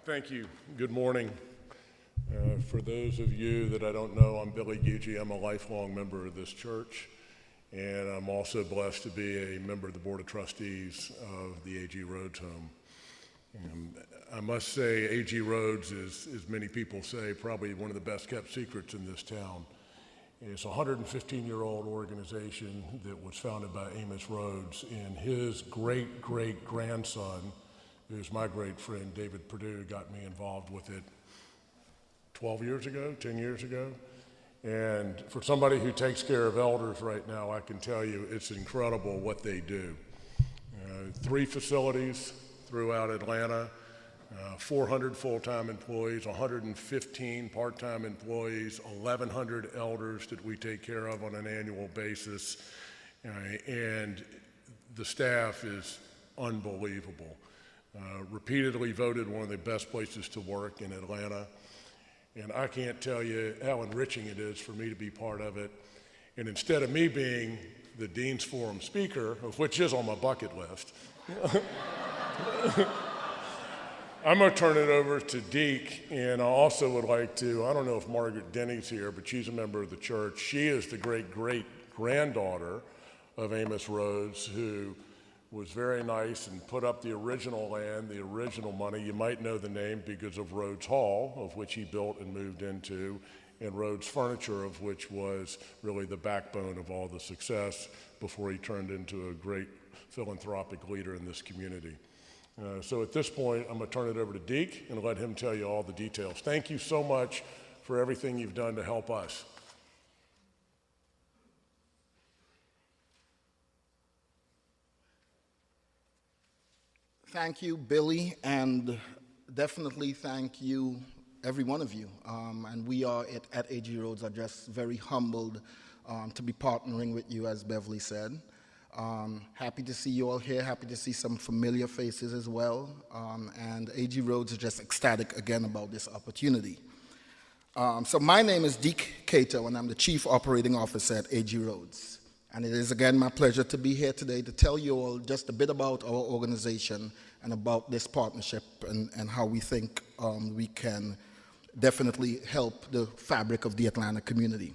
Thank you. Good morning. For those of you that I don't know, I'm Billy Gucci. I'm a lifelong member of this church, and I'm also blessed to be a member of the Board of Trustees of the A.G. Rhodes Home. And I must say, A.G. Rhodes is, as many people say, probably one of the best kept secrets in this town. It's a 115-year-old organization that was founded by Amos Rhodes, and his great-great-grandson, who's my great friend, David Perdue, got me involved with it 12 years ago, 10 years ago. And for somebody who takes care of elders right now, I can tell you it's incredible what they do. 3 facilities throughout Atlanta, 400 full-time employees, 115 part-time employees, 1,100 elders that we take care of on an annual basis, and the staff is unbelievable. Repeatedly voted one of the best places to work in Atlanta, and I can't tell you how enriching it is for me to be part of it. And instead of me being the Dean's Forum speaker, of which is on my bucket list, I'm going to turn it over to Deke, and I also would like to, I don't know if Margaret Denny's here, but she's a member of the church. She is the great-great-granddaughter of Amos Rhodes, who was very nice and put up the original land, the original money. You might know the name because of Rhodes Hall, of which he built and moved into, and Rhodes Furniture, of which was really the backbone of all the success before he turned into a great philanthropic leader in this community. So at this point, I'm going to turn it over to Deke and let him tell you all the details. Thank you so much for everything you've done to help us. Thank you, Billy, and definitely thank you, every one of you. And we are at A.G. Rhodes are just very humbled to be partnering with you, as Beverly said. Happy to see you all here, happy to see some familiar faces as well. And A.G. Rhodes is just ecstatic again about this opportunity. So my name is Deke Cateau, and I'm the Chief Operating Officer at A.G. Rhodes. And it is again my pleasure to be here today to tell you all just a bit about our organization and about this partnership and how we think we can definitely help the fabric of the Atlanta community.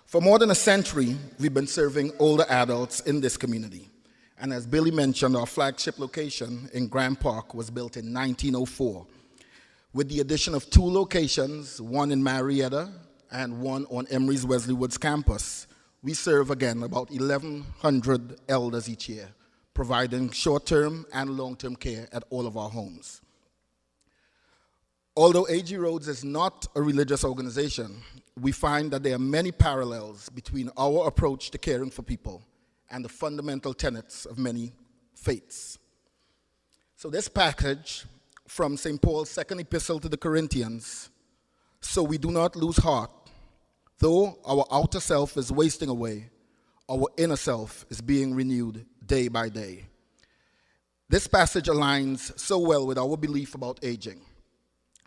For more than a century, we've been serving older adults in this community. And as Billy mentioned, our flagship location in Grant Park was built in 1904, with the addition of 2 locations, one in Marietta and one on Emory's Wesley Woods campus. We serve, again, about 1,100 elders each year, providing short-term and long-term care at all of our homes. Although A.G. Rhodes is not a religious organization, we find that there are many parallels between our approach to caring for people and the fundamental tenets of many faiths. So this passage from St. Paul's second epistle to the Corinthians, "So we do not lose heart. Though our outer self is wasting away, our inner self is being renewed day by day." This passage aligns so well with our belief about aging.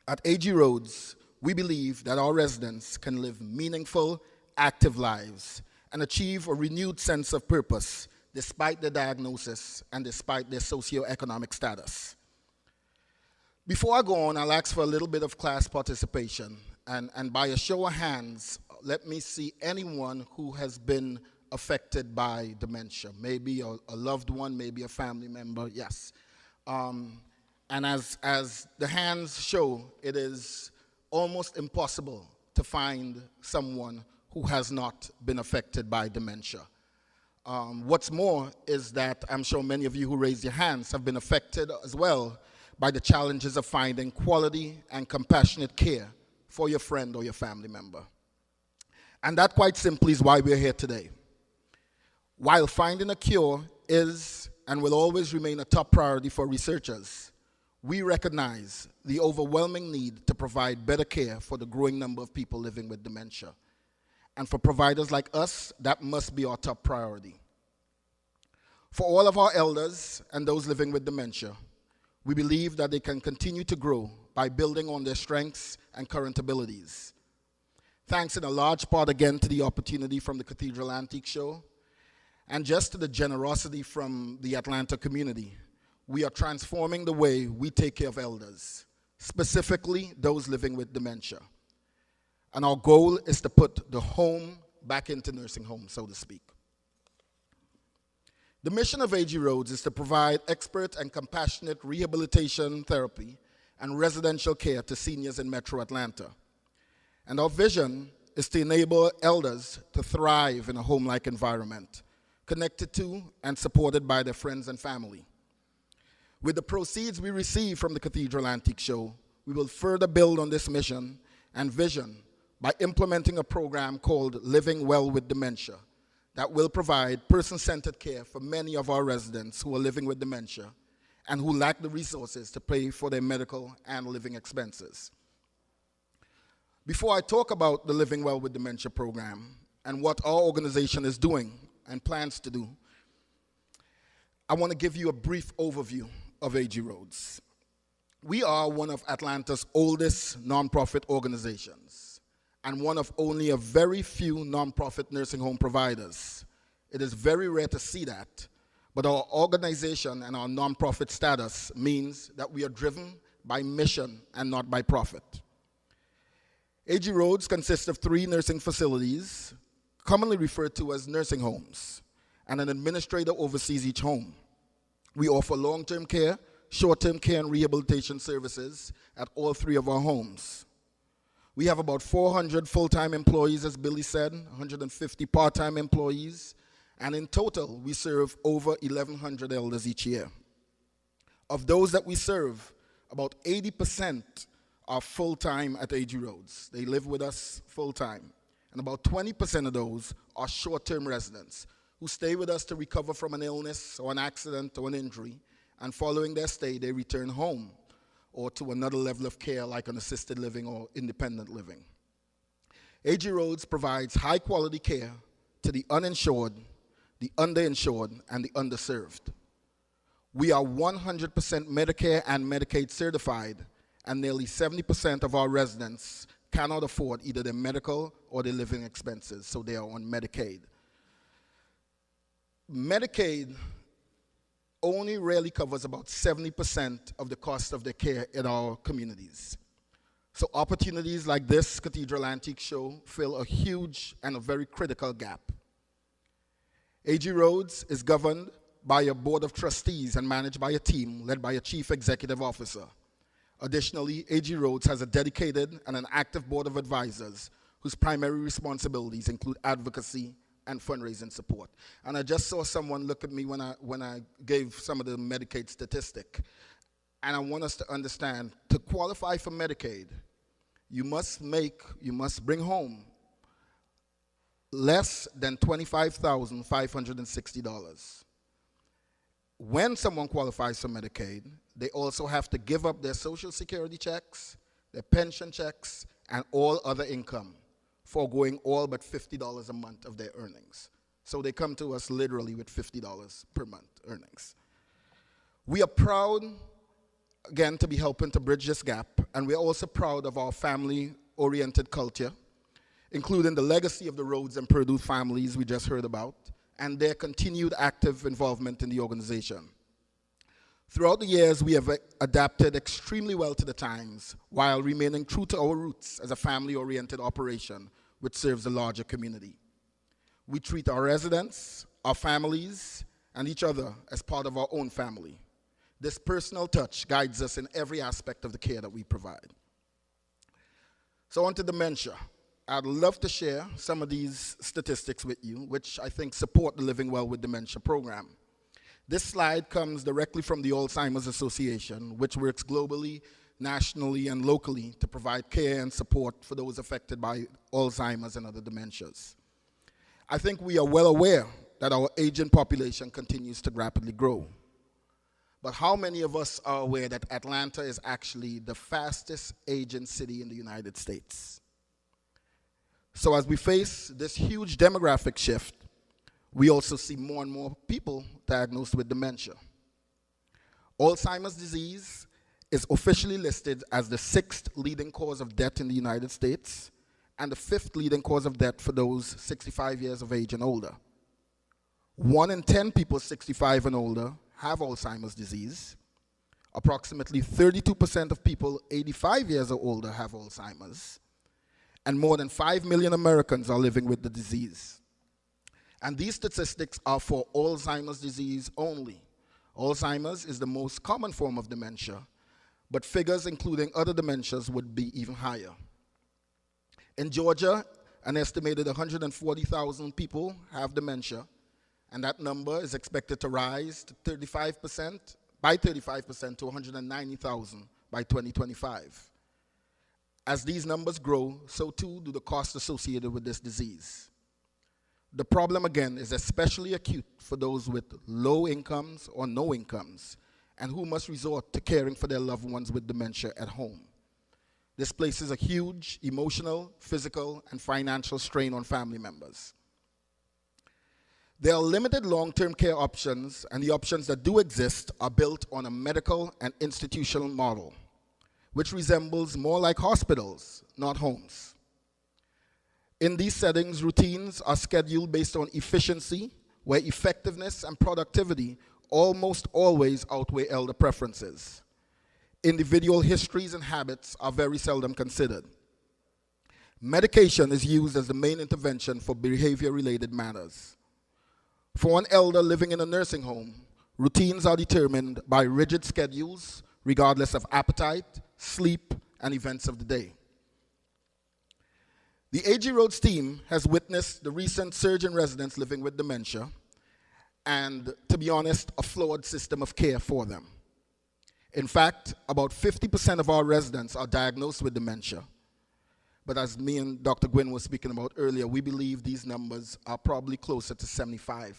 At A.G. Rhodes, we believe that our residents can live meaningful, active lives and achieve a renewed sense of purpose despite their diagnosis and despite their socioeconomic status. Before I go on, I'll ask for a little bit of class participation. And by a show of hands, let me see anyone who has been affected by dementia. Maybe a loved one, maybe a family member, yes. And as the hands show, it is almost impossible to find someone who has not been affected by dementia. What's more is that I'm sure many of you who raised your hands have been affected as well by the challenges of finding quality and compassionate care for your friend or your family member. And that quite simply is why we're here today. While finding a cure is and will always remain a top priority for researchers, we recognize the overwhelming need to provide better care for the growing number of people living with dementia. And for providers like us, that must be our top priority. For all of our elders and those living with dementia, we believe that they can continue to grow by building on their strengths and current abilities. Thanks in a large part again to the opportunity from the Cathedral Antiques Show and just to the generosity from the Atlanta community, we are transforming the way we take care of elders, specifically those living with dementia. And our goal is to put the home back into nursing home, so to speak. The mission of AG Rhodes is to provide expert and compassionate rehabilitation therapy and residential care to seniors in Metro Atlanta. And our vision is to enable elders to thrive in a home-like environment, connected to and supported by their friends and family. With the proceeds we receive from the Cathedral Antiques Show, we will further build on this mission and vision by implementing a program called Living Well with Dementia that will provide person-centered care for many of our residents who are living with dementia and who lack the resources to pay for their medical and living expenses. Before I talk about the Living Well with Dementia program and what our organization is doing and plans to do, I want to give you a brief overview of AG Rhodes. We are one of Atlanta's oldest nonprofit organizations and one of only a very few nonprofit nursing home providers. It is very rare to see that, but our organization and our nonprofit status means that we are driven by mission and not by profit. AG Rhodes consists of 3 nursing facilities, commonly referred to as nursing homes, and an administrator oversees each home. We offer long-term care, short-term care, and rehabilitation services at all 3 of our homes. We have about 400 full-time employees, as Billy said, 150 part-time employees, and in total, we serve over 1,100 elders each year. Of those that we serve, about 80% are full-time at AG Rhodes. They live with us full-time. And about 20% of those are short-term residents who stay with us to recover from an illness or an accident or an injury, and following their stay, they return home or to another level of care like an assisted living or independent living. AG Rhodes provides high-quality care to the uninsured, the underinsured, and the underserved. We are 100% Medicare and Medicaid certified, and nearly 70% of our residents cannot afford either their medical or their living expenses, so they are on Medicaid. Medicaid only rarely covers about 70% of the cost of their care in our communities. So opportunities like this Cathedral Antiques Show fill a huge and a very critical gap. AG Rhodes is governed by a board of trustees and managed by a team led by a chief executive officer. Additionally, AG Rhodes has a dedicated and an active board of advisors whose primary responsibilities include advocacy and fundraising support. And I just saw someone look at me when I gave some of the Medicaid statistic. And I want us to understand, to qualify for Medicaid, you must bring home less than $25,560. When someone qualifies for Medicaid, they also have to give up their Social Security checks, their pension checks, and all other income, foregoing all but $50 a month of their earnings. So they come to us literally with $50 per month earnings. We are proud, again, to be helping to bridge this gap, and we're also proud of our family-oriented culture, including the legacy of the Rhodes and Purdue families we just heard about, and their continued active involvement in the organization. Throughout the years, we have adapted extremely well to the times while remaining true to our roots as a family-oriented operation which serves a larger community. We treat our residents, our families, and each other as part of our own family. This personal touch guides us in every aspect of the care that we provide. So on to dementia. I'd love to share some of these statistics with you, which I think support the Living Well with Dementia program. This slide comes directly from the Alzheimer's Association, which works globally, nationally, and locally to provide care and support for those affected by Alzheimer's and other dementias. I think we are well aware that our aging population continues to rapidly grow. But how many of us are aware that Atlanta is actually the fastest aging city in the United States? So as we face this huge demographic shift, we also see more and more people diagnosed with dementia. Alzheimer's disease is officially listed as the 6th leading cause of death in the United States and the 5th leading cause of death for those 65 years of age and older. 1 in 10 people 65 and older have Alzheimer's disease. Approximately 32% of people 85 years or older have Alzheimer's, and more than 5 million Americans are living with the disease. And these statistics are for Alzheimer's disease only. Alzheimer's is the most common form of dementia, but figures including other dementias would be even higher. In Georgia, an estimated 140,000 people have dementia, and that number is expected to rise to 35%, by 35% to 190,000 by 2025. As these numbers grow, so too do the costs associated with this disease. The problem, again, is especially acute for those with low incomes or no incomes, and who must resort to caring for their loved ones with dementia at home. This places a huge emotional, physical, and financial strain on family members. There are limited long-term care options, and the options that do exist are built on a medical and institutional model, which resembles more like hospitals, not homes. In these settings, routines are scheduled based on efficiency, where effectiveness and productivity almost always outweigh elder preferences. Individual histories and habits are very seldom considered. Medication is used as the main intervention for behavior-related matters. For an elder living in a nursing home, routines are determined by rigid schedules, regardless of appetite, sleep, and events of the day. The A.G. Rhodes team has witnessed the recent surge in residents living with dementia and, to be honest, a flawed system of care for them. In fact, about 50% of our residents are diagnosed with dementia. But as me and Dr. Gwynn were speaking about earlier, we believe these numbers are probably closer to 75%.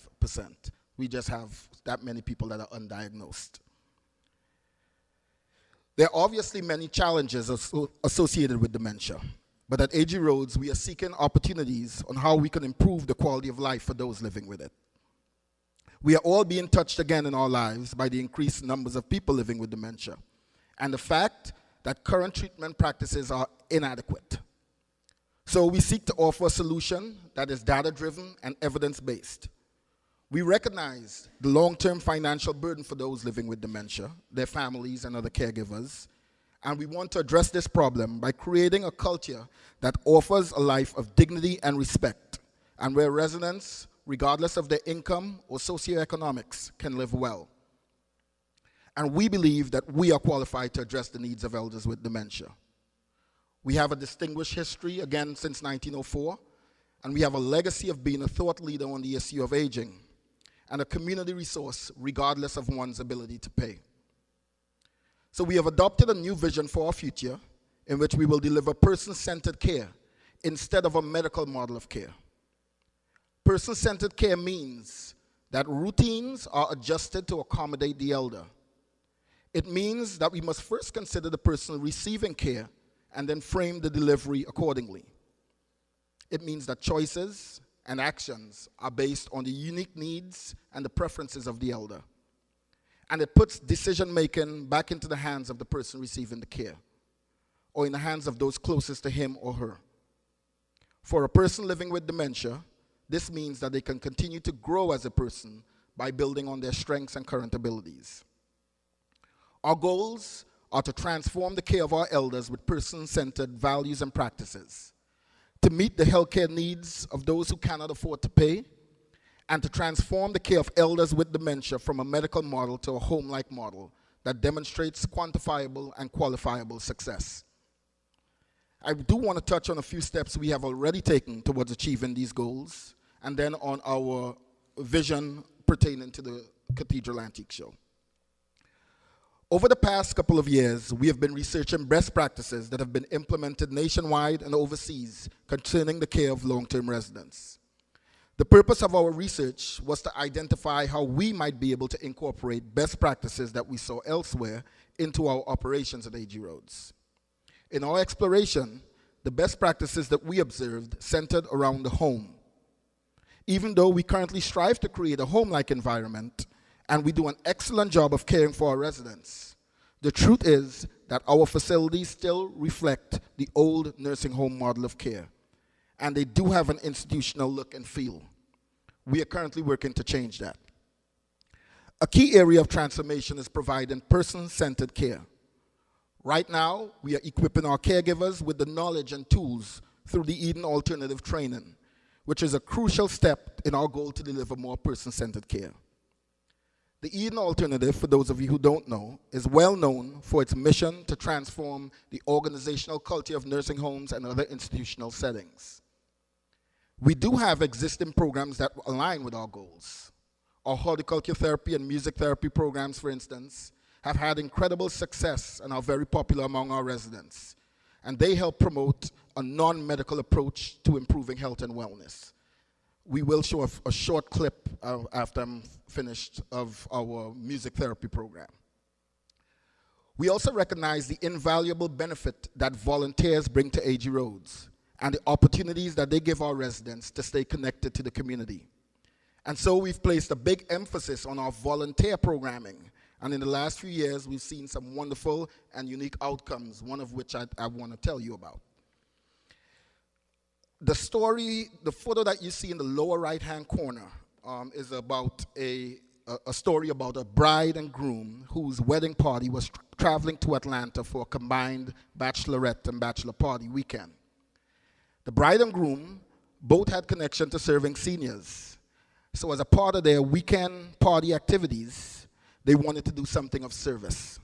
We just have that many people that are undiagnosed. There are obviously many challenges associated with dementia, but at A.G. Rhodes, we are seeking opportunities on how we can improve the quality of life for those living with it. We are all being touched again in our lives by the increased numbers of people living with dementia, and the fact that current treatment practices are inadequate. So we seek to offer a solution that is data-driven and evidence-based. We recognize the long-term financial burden for those living with dementia, their families, and other caregivers, and we want to address this problem by creating a culture that offers a life of dignity and respect, and where residents, regardless of their income or socioeconomics, can live well. And we believe that we are qualified to address the needs of elders with dementia. We have a distinguished history, again, since 1904, and we have a legacy of being a thought leader on the issue of aging, and a community resource regardless of one's ability to pay. So we have adopted a new vision for our future in which we will deliver person-centered care instead of a medical model of care. Person-centered care means that routines are adjusted to accommodate the elder. It means that we must first consider the person receiving care and then frame the delivery accordingly. It means that choices and actions are based on the unique needs and the preferences of the elder. And it puts decision-making back into the hands of the person receiving the care, or in the hands of those closest to him or her. For a person living with dementia, this means that they can continue to grow as a person by building on their strengths and current abilities. Our goals are to transform the care of our elders with person-centered values and practices, to meet the healthcare needs of those who cannot afford to pay, and to transform the care of elders with dementia from a medical model to a home-like model that demonstrates quantifiable and qualifiable success. I do want to touch on a few steps we have already taken towards achieving these goals, and then on our vision pertaining to the Cathedral Antiques Show. Over the past couple of years, we have been researching best practices that have been implemented nationwide and overseas concerning the care of long-term residents. The purpose of our research was to identify how we might be able to incorporate best practices that we saw elsewhere into our operations at A.G. Rhodes. In our exploration, the best practices that we observed centered around the home. Even though we currently strive to create a home-like environment, and we do an excellent job of caring for our residents, the truth is that our facilities still reflect the old nursing home model of care, and they do have an institutional look and feel. We are currently working to change that. A key area of transformation is providing person-centered care. Right now, we are equipping our caregivers with the knowledge and tools through the Eden Alternative Training, which is a crucial step in our goal to deliver more person-centered care. The Eden Alternative, for those of you who don't know, is well known for its mission to transform the organizational culture of nursing homes and other institutional settings. We do have existing programs that align with our goals. Our horticulture therapy and music therapy programs, for instance, have had incredible success and are very popular among our residents. And they help promote a non-medical approach to improving health and wellness. We will show a short clip after I'm finished of our music therapy program. We also recognize the invaluable benefit that volunteers bring to AG Rhodes and the opportunities that they give our residents to stay connected to the community. And so we've placed a big emphasis on our volunteer programming. And in the last few years, we've seen some wonderful and unique outcomes, one of which I want to tell you about. The photo that you see in the lower right-hand corner is about a story about a bride and groom whose wedding party was traveling to Atlanta for a combined bachelorette and bachelor party weekend. The bride and groom both had connection to serving seniors. So as a part of their weekend party activities, they wanted to do something of service.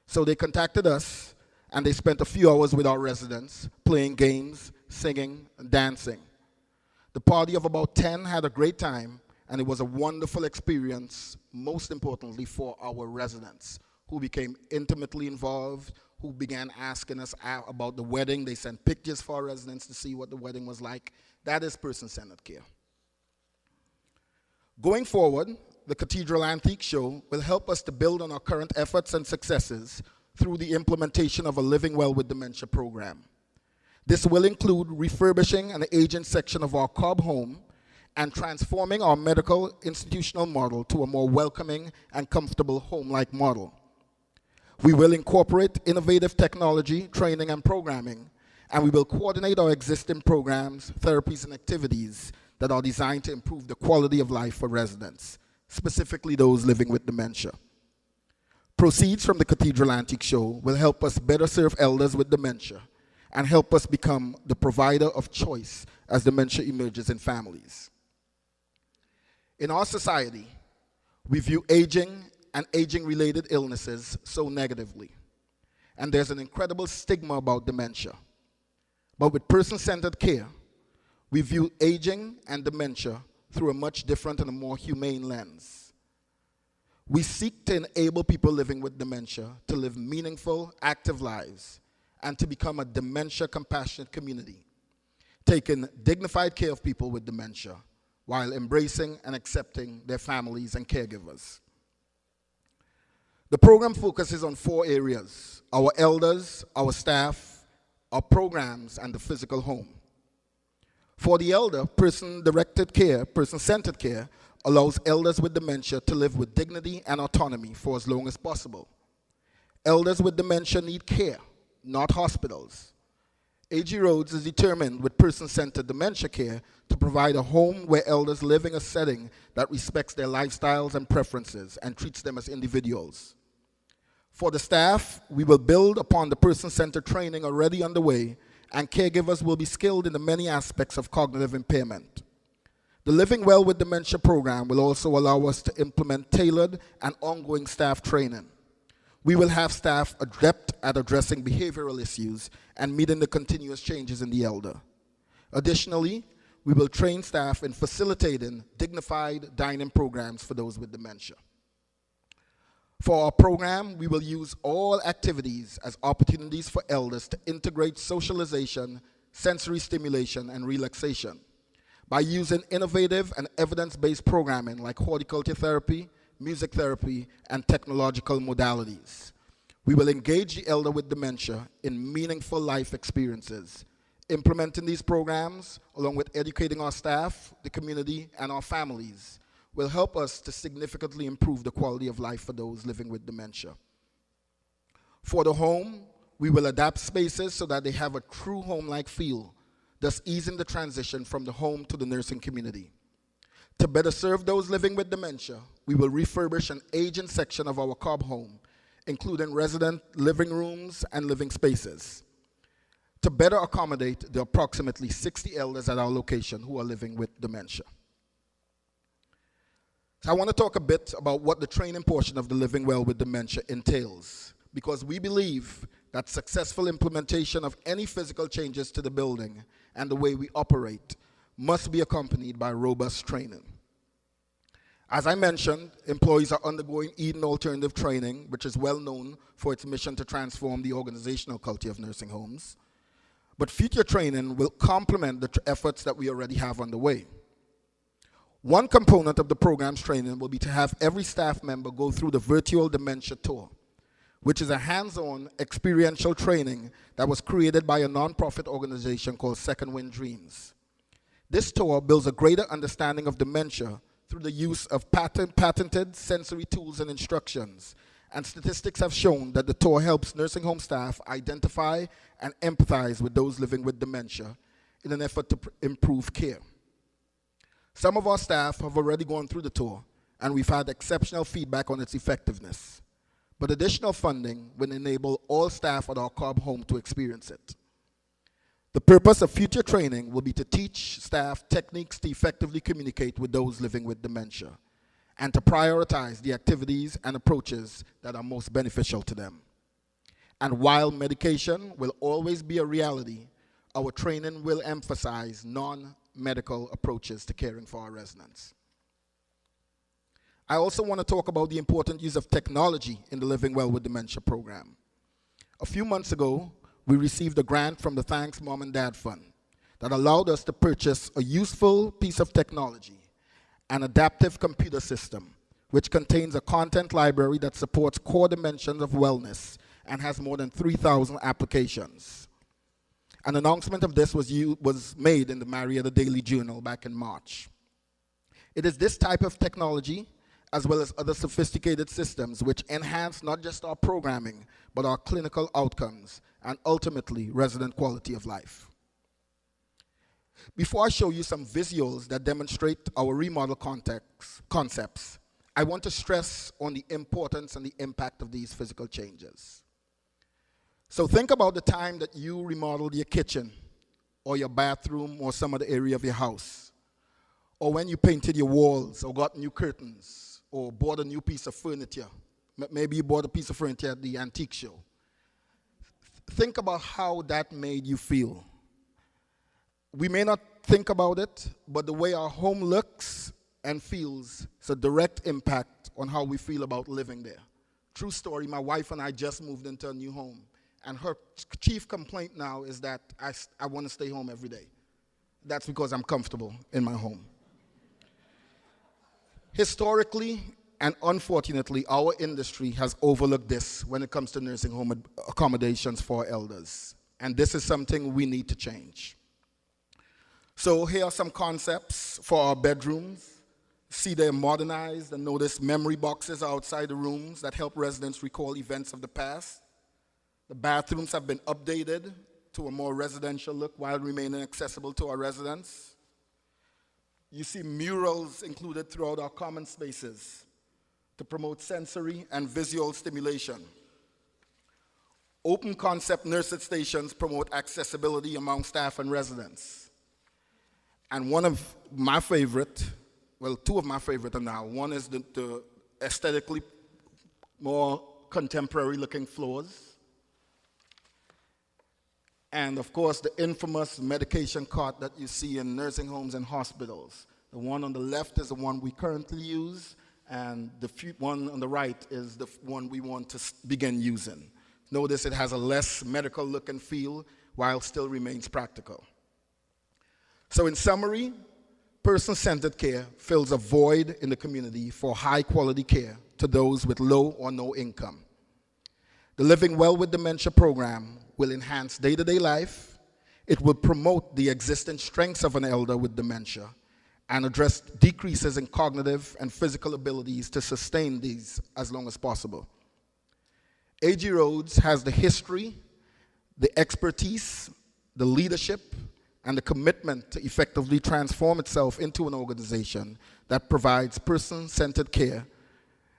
So they contacted us, and they spent a few hours with our residents, playing games, singing, and dancing. The party of about 10 had a great time, and it was a wonderful experience, most importantly for our residents, who became intimately involved, who began asking us about the wedding. They sent pictures for our residents to see what the wedding was like. That is person-centered care. Going forward, the Cathedral Antiques Show will help us to build on our current efforts and successes through the implementation of a Living Well with Dementia program. This will include refurbishing an aging section of our Cobb home and transforming our medical institutional model to a more welcoming and comfortable home-like model. We will incorporate innovative technology, training, and programming, and we will coordinate our existing programs, therapies, and activities that are designed to improve the quality of life for residents, specifically those living with dementia. Proceeds from the Cathedral Antiques Show will help us better serve elders with dementia and help us become the provider of choice as dementia emerges in families. In our society, we view aging and aging-related illnesses so negatively, and there's an incredible stigma about dementia. But with person-centered care, we view aging and dementia through a much different and a more humane lens. We seek to enable people living with dementia to live meaningful, active lives and to become a dementia-compassionate community, taking dignified care of people with dementia while embracing and accepting their families and caregivers. The program focuses on 4 areas: our elders, our staff, our programs, and the physical home. For the elder, person-directed care, person-centered care, allows elders with dementia to live with dignity and autonomy for as long as possible. Elders with dementia need care, not hospitals. AG Rhodes is determined with person-centered dementia care to provide a home where elders live in a setting that respects their lifestyles and preferences and treats them as individuals. For the staff, we will build upon the person-centered training already underway, and caregivers will be skilled in the many aspects of cognitive impairment. The Living Well with Dementia program will also allow us to implement tailored and ongoing staff training. We will have staff adept at addressing behavioral issues and meeting the continuous changes in the elder. Additionally, we will train staff in facilitating dignified dining programs for those with dementia. For our program, we will use all activities as opportunities for elders to integrate socialization, sensory stimulation, and relaxation by using innovative and evidence-based programming like horticulture therapy, music therapy, and technological modalities. We will engage the elder with dementia in meaningful life experiences. Implementing these programs, along with educating our staff, the community, and our families, will help us to significantly improve the quality of life for those living with dementia. For the home, we will adapt spaces so that they have a true home-like feel, thus easing the transition from the home to the nursing community. To better serve those living with dementia, we will refurbish an aging section of our Cobb home, including resident living rooms and living spaces, to better accommodate the approximately 60 elders at our location who are living with dementia. So I want to talk a bit about what the training portion of the Living Well with Dementia entails, because we believe that successful implementation of any physical changes to the building and the way we operate must be accompanied by robust training. As I mentioned, employees are undergoing Eden Alternative Training, which is well known for its mission to transform the organizational culture of nursing homes. But future training will complement the efforts that we already have underway. One component of the program's training will be to have every staff member go through the virtual dementia tour, which is a hands-on experiential training that was created by a nonprofit organization called Second Wind Dreams. This tour builds a greater understanding of dementia through the use of patented sensory tools and instructions. And statistics have shown that the tour helps nursing home staff identify and empathize with those living with dementia in an effort to improve care. Some of our staff have already gone through the tour, and we've had exceptional feedback on its effectiveness. But additional funding will enable all staff at our Cobb home to experience it. The purpose of future training will be to teach staff techniques to effectively communicate with those living with dementia and to prioritize the activities and approaches that are most beneficial to them. And while medication will always be a reality, our training will emphasize non-medical approaches to caring for our residents. I also want to talk about the important use of technology in the Living Well with Dementia program. A few months ago, we received a grant from the Thanks Mom and Dad Fund that allowed us to purchase a useful piece of technology, an adaptive computer system, which contains a content library that supports core dimensions of wellness and has more than 3,000 applications. An announcement of this was made in the Marietta Daily Journal back in March. It is this type of technology, as well as other sophisticated systems, which enhance not just our programming, but our clinical outcomes and ultimately resident quality of life. Before I show you some visuals that demonstrate our remodel concepts, I want to stress on the importance and the impact of these physical changes. So think about the time that you remodeled your kitchen or your bathroom or some other area of your house, or when you painted your walls or got new curtains or bought a new piece of furniture. Maybe you bought a piece of furniture at the Antiques Show. Think about how that made you feel. We may not think about it, but the way our home looks and feels is a direct impact on how we feel about living there. True story, my wife and I just moved into a new home, and her chief complaint now is that I want to stay home every day. That's because I'm comfortable in my home. Historically, and unfortunately, our industry has overlooked this when it comes to nursing home accommodations for elders. And this is something we need to change. So here are some concepts for our bedrooms. See, they're modernized, and notice memory boxes outside the rooms that help residents recall events of the past. The bathrooms have been updated to a more residential look while remaining accessible to our residents. You see murals included throughout our common spaces to promote sensory and visual stimulation. Open concept nursing stations promote accessibility among staff and residents. And one of my favorite, well, two of my favorite are now. One is the aesthetically more contemporary looking floors. And of course, the infamous medication cart that you see in nursing homes and hospitals. The one on the left is the one we currently use, and the one on the right is the one we want to begin using. Notice it has a less medical look and feel, while still remains practical. So in summary, person-centered care fills a void in the community for high-quality care to those with low or no income. The Living Well with Dementia program will enhance day-to-day life. It will promote the existing strengths of an elder with dementia and address decreases in cognitive and physical abilities to sustain these as long as possible. AG Rhodes has the history, the expertise, the leadership, and the commitment to effectively transform itself into an organization that provides person-centered care,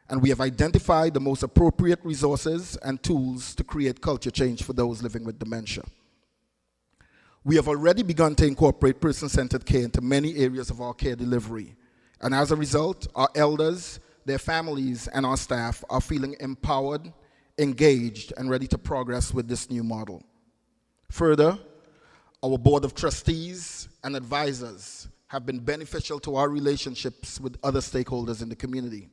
and we have identified the most appropriate resources and tools to create culture change for those living with dementia. We have already begun to incorporate person-centered care into many areas of our care delivery, and as a result, our elders, their families, and our staff are feeling empowered, engaged, and ready to progress with this new model. Further, our Board of Trustees and advisors have been beneficial to our relationships with other stakeholders in the community.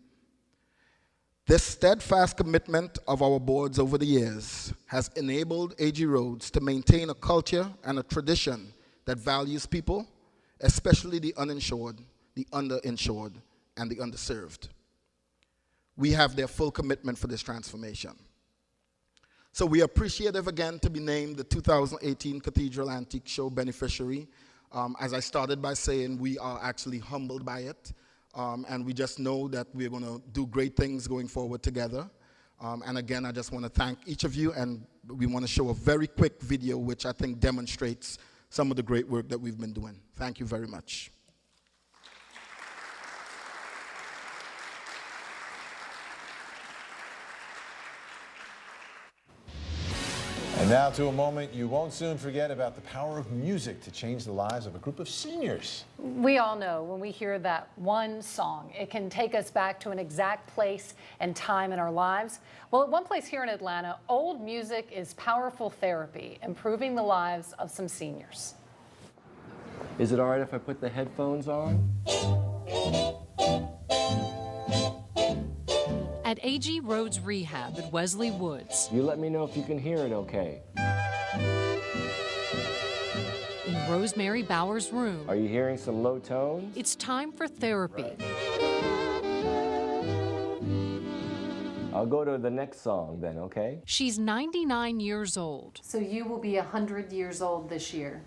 This steadfast commitment of our boards over the years has enabled AG Rhodes to maintain a culture and a tradition that values people, especially the uninsured, the underinsured, and the underserved. We have their full commitment for this transformation. So we are appreciative again to be named the 2018 Cathedral Antiques Show beneficiary. As I started by saying, we are actually humbled by it, and we just know that we're going to do great things going forward together. And again, I just want to thank each of you, and we want to show a very quick video which I think demonstrates some of the great work that we've been doing. Thank you very much. And now to a moment you won't soon forget about the power of music to change the lives of a group of seniors. We all know when we hear that one song, it can take us back to an exact place and time in our lives. Well, at one place here in Atlanta, old music is powerful therapy, improving the lives of some seniors. Is it all right if I put the headphones on? At AG Rhodes Rehab at Wesley Woods. You let me know if you can hear it okay. In Rosemary Bauer's room. Are you hearing some low tones? It's time for therapy. I'll go to the next song then, okay? She's 99 years old. So you will be 100 years old this year.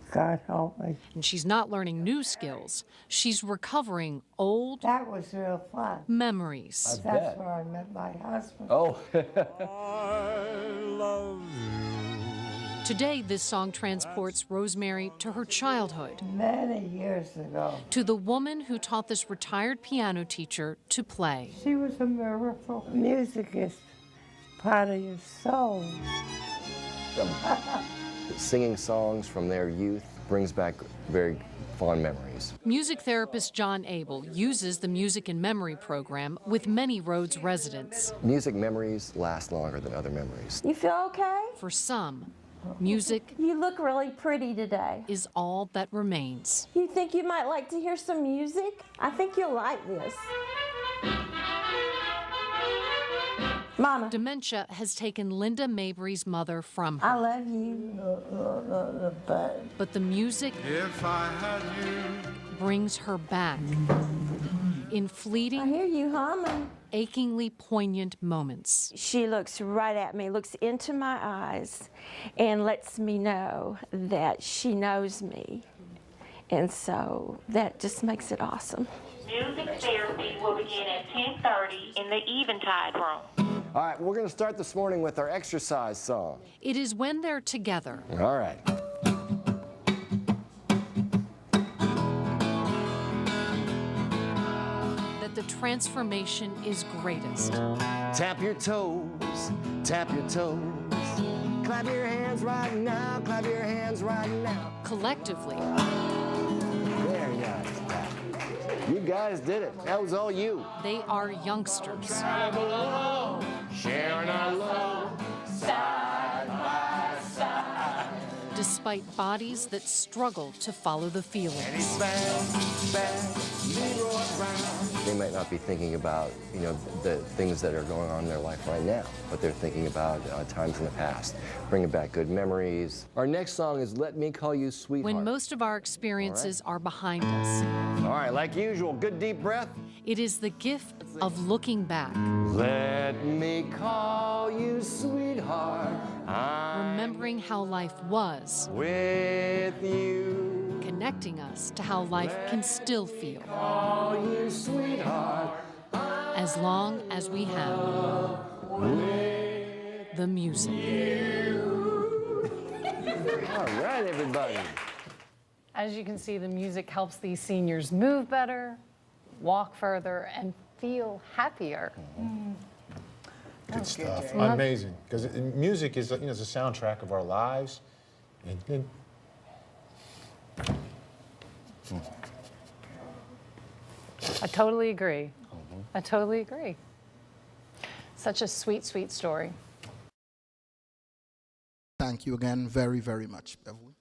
God help me. And she's not learning new skills. She's recovering old That was real fun. memories. I That's bet. where I met my husband. Oh. Today, this song transports Rosemary to her childhood, Many years ago. to the woman who taught this retired piano teacher to play. She was a miracle. Music is part of your soul. Singing songs from their youth brings back very fond memories. Music therapist John Abel uses the Music and Memory program with many Rhodes residents. Music memories last longer than other memories. You feel okay? For some, music You look really pretty today. is all that remains. You think you might like to hear some music? I think you'll like this. Mama, Dementia has taken Linda Mabry's mother from I her, love you. but the music brings her back in I fleeting, hear you humming. achingly poignant moments. She looks right at me, looks into my eyes, and lets me know that she knows me. And so that just makes it awesome. Music therapy will begin at 10:30 in the Eventide room. All right, we're going to start this morning with our exercise song. It is when they're together All right. that the transformation is greatest. Tap your toes, tap your toes. Clap your hands right now, clap your hands right now. Collectively, Very nice. You guys did it. That was all you. they are youngsters. Sharing our love. Despite bodies that struggle to follow the feelings. They might not be thinking about, the things that are going on in their life right now, but they're thinking about times in the past, bringing back good memories. Our next song is Let Me Call You Sweetheart. When most of our experiences are behind us, All right, like usual, good deep breath. it is the gift of looking back, Let me call you sweetheart. I'm remembering how life was, with you. connecting us to how life can still feel, Call you sweetheart. as long as we have the music. All right, everybody. As you can see, the music helps these seniors move better, walk further, and feel happier. Good stuff. Amazing. Because music is, you know, is a soundtrack of our lives. I totally agree. I totally agree. Such a sweet, sweet story. Thank you again very, very much, Beverly.